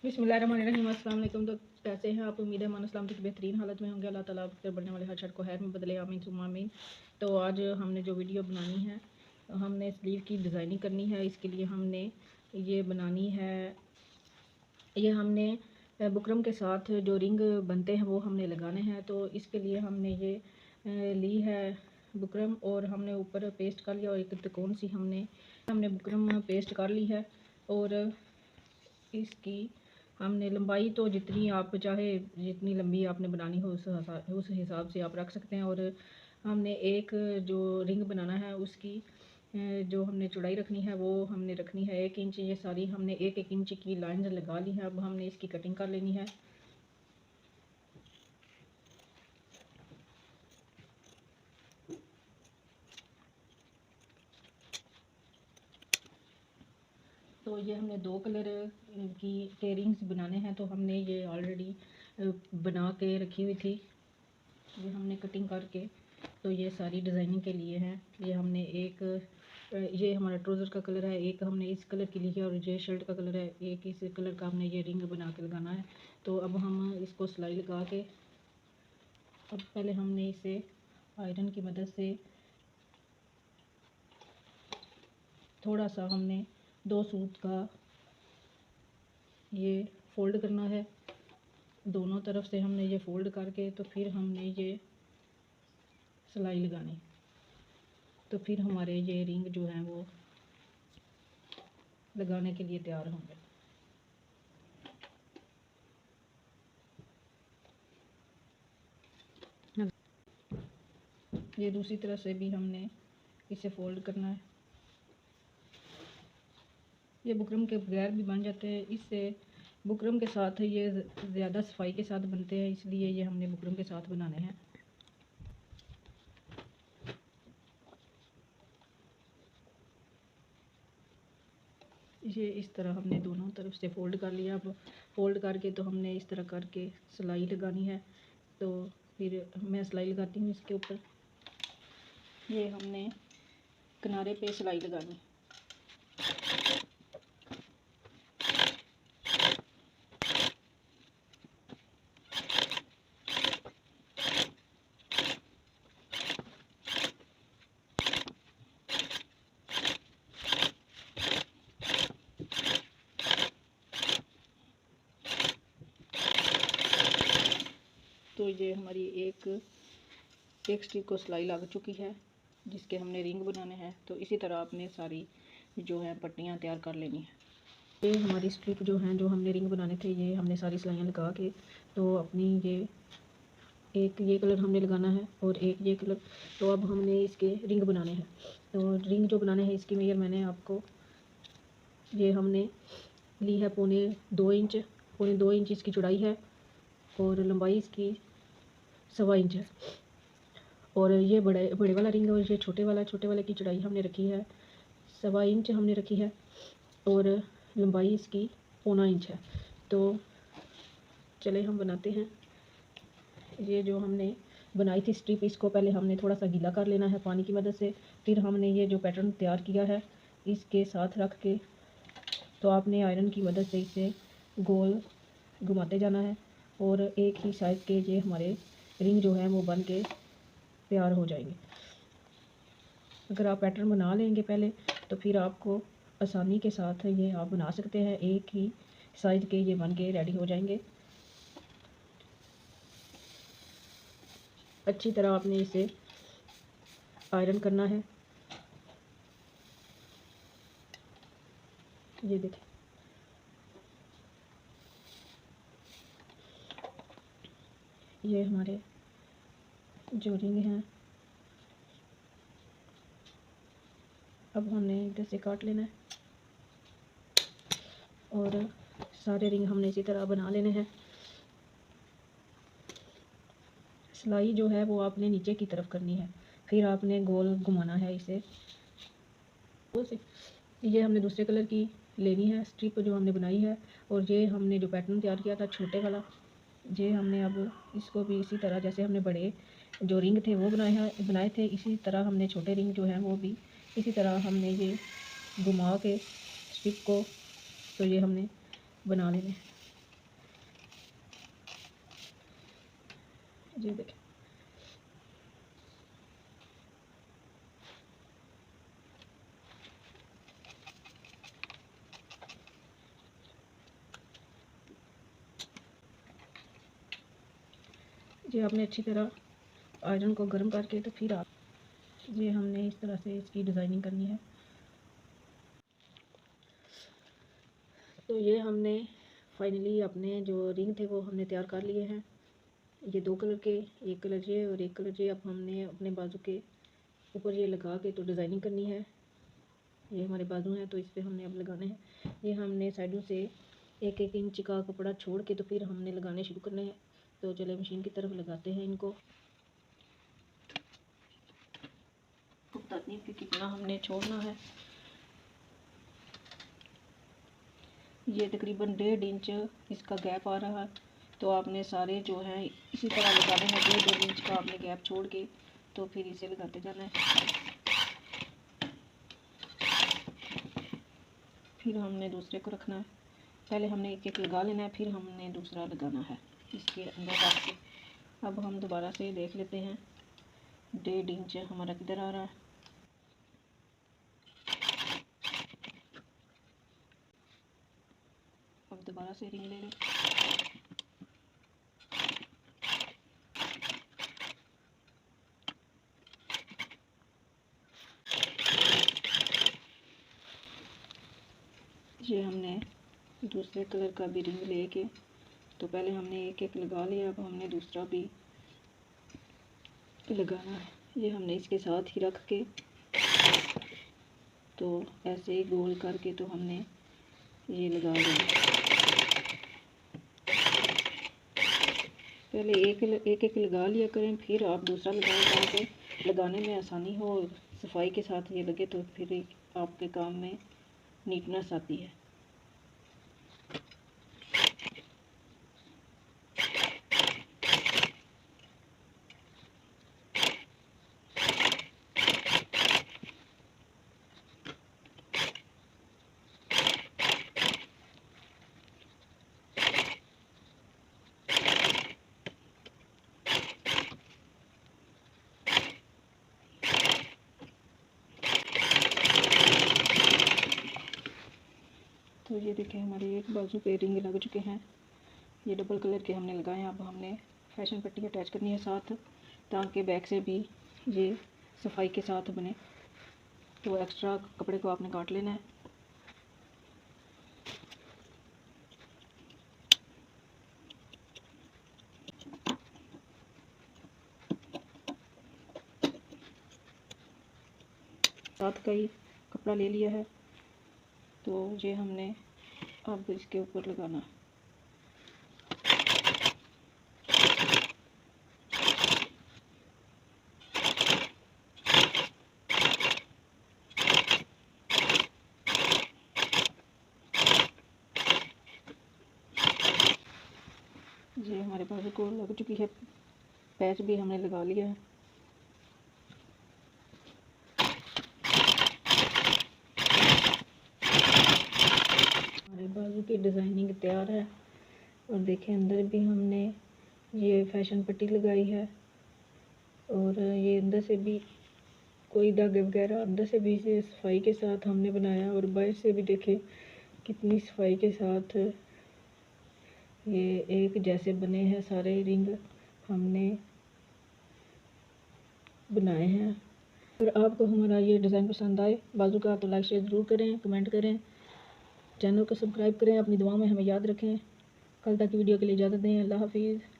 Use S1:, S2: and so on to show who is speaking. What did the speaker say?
S1: बिस्मिल्लाहिर्रहमानिर्रहीम। अस्सलाम वालेकुम। तो कैसे हैं आप? उम्मीद है मान इस्लाम की बेहतरीन हालत में होंगे। अल्लाह ताला आपके बढ़ने वाले हर शर को खैर में बदले, आमीन सुम्मा आमीन। तो आज हमने जो वीडियो बनानी है, हमने स्लीव की डिज़ाइनिंग करनी है। इसके लिए हमने ये बनानी है, ये हमने बुकरम के साथ जो रिंग बनते हैं वो हमने लगाने हैं। तो इसके लिए हमने ये ली है बुकरम, और हमने ऊपर पेस्ट कर लिया, और एक त्रिकोण सी हमने बुकरम पेस्ट कर ली है। और इसकी हमने लंबाई तो जितनी आप चाहे, जितनी लंबी आपने बनानी हो उस हिसाब से आप रख सकते हैं। और हमने एक जो रिंग बनाना है उसकी जो हमने चौड़ाई रखनी है वो हमने रखनी है 1 इंच। ये सारी हमने 1-1 इंच की लाइन लगा ली है। अब हमने इसकी कटिंग कर लेनी है। तो ये हमने 2 कलर की टेयरिंग्स बनाने हैं। तो हमने ये ऑलरेडी बना के रखी हुई थी, ये हमने कटिंग करके, तो ये सारी डिज़ाइनिंग के लिए हैं। ये हमने ये हमारा ट्राउज़र का कलर है, एक हमने इस कलर की ली है, और ये शर्ट का कलर है, एक इस कलर का हमने ये रिंग बना के लगाना है। तो अब हम इसको सिलाई लगा के, अब पहले हमने इसे आयरन की मदद से थोड़ा सा हमने 2 सूत का ये फ़ोल्ड करना है। दोनों तरफ से हमने ये फ़ोल्ड करके, तो फिर हमने ये सिलाई लगानी। तो फिर हमारे ये रिंग जो हैं वो लगाने के लिए तैयार होंगे। ये दूसरी तरफ से भी हमने इसे फ़ोल्ड करना है। ये बुकरम के बगैर भी बन जाते हैं, इससे बुकरम के साथ ये ज़्यादा सफाई के साथ बनते हैं, इसलिए ये हमने बुकरम के साथ बनाने हैं। ये इस तरह हमने दोनों तरफ से फ़ोल्ड कर लिया। अब फ़ोल्ड करके तो हमने इस तरह करके सिलाई लगानी है। तो फिर मैं सिलाई लगाती हूँ इसके ऊपर। ये हमने किनारे पे सिलाई लगानी। तो ये हमारी एक स्टिक को सिलाई लग चुकी है, जिसके हमने रिंग बनाने हैं। तो इसी तरह आपने सारी जो है पट्टियाँ तैयार कर लेनी है। ये हमारी स्ट्रिप जो हैं, जो हमने रिंग बनाने थे, ये हमने सारी सिलाइयाँ लगा के, तो अपनी ये कलर हमने लगाना है, और एक ये कलर। तो अब हमने इसके रिंग बनाने हैं। तो रिंग जो बनाने हैं इसकी मेजर मैंने आपको, ये हमने ली है पौने 2 इंच इसकी चौड़ाई है, और लंबाई इसकी 1.25 इंच है। और ये बड़े वाला रिंग है, और ये छोटे वाले की चौड़ाई हमने रखी है 1.25 इंच हमने रखी है, और लंबाई इसकी पौना इंच है। तो चले हम बनाते हैं। ये जो हमने बनाई थी स्ट्रिप, इसको पहले हमने थोड़ा सा गीला कर लेना है पानी की मदद से। फिर हमने ये जो पैटर्न तैयार किया है इसके साथ रख के, तो आपने आयरन की मदद से इसे गोल घुमाते जाना है, और एक ही साइज़ के ये हमारे रिंग जो है वो बन के तैयार हो जाएंगे। अगर आप पैटर्न बना लेंगे पहले, तो फिर आपको आसानी के साथ ये आप बना सकते हैं। एक ही साइज़ के ये बन के रेडी हो जाएंगे। अच्छी तरह आपने इसे आयरन करना है। ये देखें, ये हमारे जो रिंग हैं, अब हमने इधर से काट लेना है, और सारे रिंग हमने इसी तरह बना लेने हैं। सिलाई जो है वो आपने नीचे की तरफ करनी है, फिर आपने गोल घुमाना है इसे। ये हमने दूसरे कलर की लेनी है स्ट्रिप जो हमने बनाई है, और ये हमने जो पैटर्न तैयार किया था छोटे वाला, ये हमने अब इसको भी इसी तरह, जैसे हमने बड़े जो रिंग थे वो बनाए थे, इसी तरह हमने छोटे रिंग जो हैं वो भी इसी तरह हमने ये घुमा के स्ट्रिप को, तो ये हमने बना लेने। ये देखें। ये आपने अच्छी तरह आयरन को गर्म करके तो फिर आप ये हमने इस तरह से इसकी डिज़ाइनिंग करनी है। तो ये हमने फाइनली अपने जो रिंग थे वो हमने तैयार कर लिए हैं। ये 2 कलर के, एक कलर ये और एक कलर ये। अब हमने अपने बाजू के ऊपर ये लगा के तो डिज़ाइनिंग करनी है। ये हमारे बाजू हैं तो इस पर हमने अब लगाने हैं। ये हमने साइडों से 1-1 इंच का कपड़ा छोड़ के तो फिर हमने लगाने शुरू करने हैं। तो चले मशीन की तरफ लगाते हैं इनको। बताती हूँ कि कितना हमने छोड़ना है। ये तकरीबन 1.5 इंच इसका गैप आ रहा है, तो आपने सारे जो हैं इसी तरह लगाने हैं। 1.5 इंच का आपने गैप छोड़ के तो फिर इसे लगाते जाना है। फिर हमने दूसरे को रखना है। पहले हमने एक लगा लेना है, फिर हमने दूसरा लगाना है इसके अंदर डाल के। अब हम दोबारा से देख लेते हैं 1.5 इंच हमारा किधर आ रहा है। अब दोबारा से रिंग ले लें। ये हमने दूसरे कलर का भी रिंग लेके तो पहले हमने एक लगा लिया। अब हमने दूसरा भी लगाना है। ये हमने इसके साथ ही रख के तो ऐसे ही गोल करके तो हमने ये लगा लिया। पहले एक लगा लिया करें, फिर आप दूसरा लगाएं ताकि लगाने में आसानी हो। सफाई के साथ ये लगे तो फिर आपके काम में नीटनेस आती है। तो ये देखें हमारे एक बाजू पे रिंग लग चुके हैं। ये डबल कलर के हमने लगाए हैं। अब हमने फैशन पट्टी अटैच करनी है साथ, ताकि बैक से भी ये सफाई के साथ बने। तो एक्स्ट्रा कपड़े को आपने काट लेना है। साथ का ही कपड़ा ले लिया है तो ये हमने अब इसके ऊपर लगाना है। ये हमारे बाजू को लग चुकी है। पैच भी हमने लगा लिया है। हमारे बाजू की डिज़ाइनिंग तैयार है। और देखें अंदर भी हमने ये फैशन पट्टी लगाई है और ये अंदर से भी कोई धागे वगैरह अंदर से भी इसे सफाई के साथ हमने बनाया। और बाहर से भी देखें कितनी सफाई के साथ ये एक जैसे बने हैं। सारे रिंग हमने बनाए हैं। अगर आपको हमारा ये डिज़ाइन पसंद आए बाजू का तो लाइक शेयर ज़रूर करें, कमेंट करें, चैनल को सब्सक्राइब करें, अपनी दुआ में हमें याद रखें। कल तक की वीडियो के लिए इजाज़त दें। अल्लाह हाफिज़।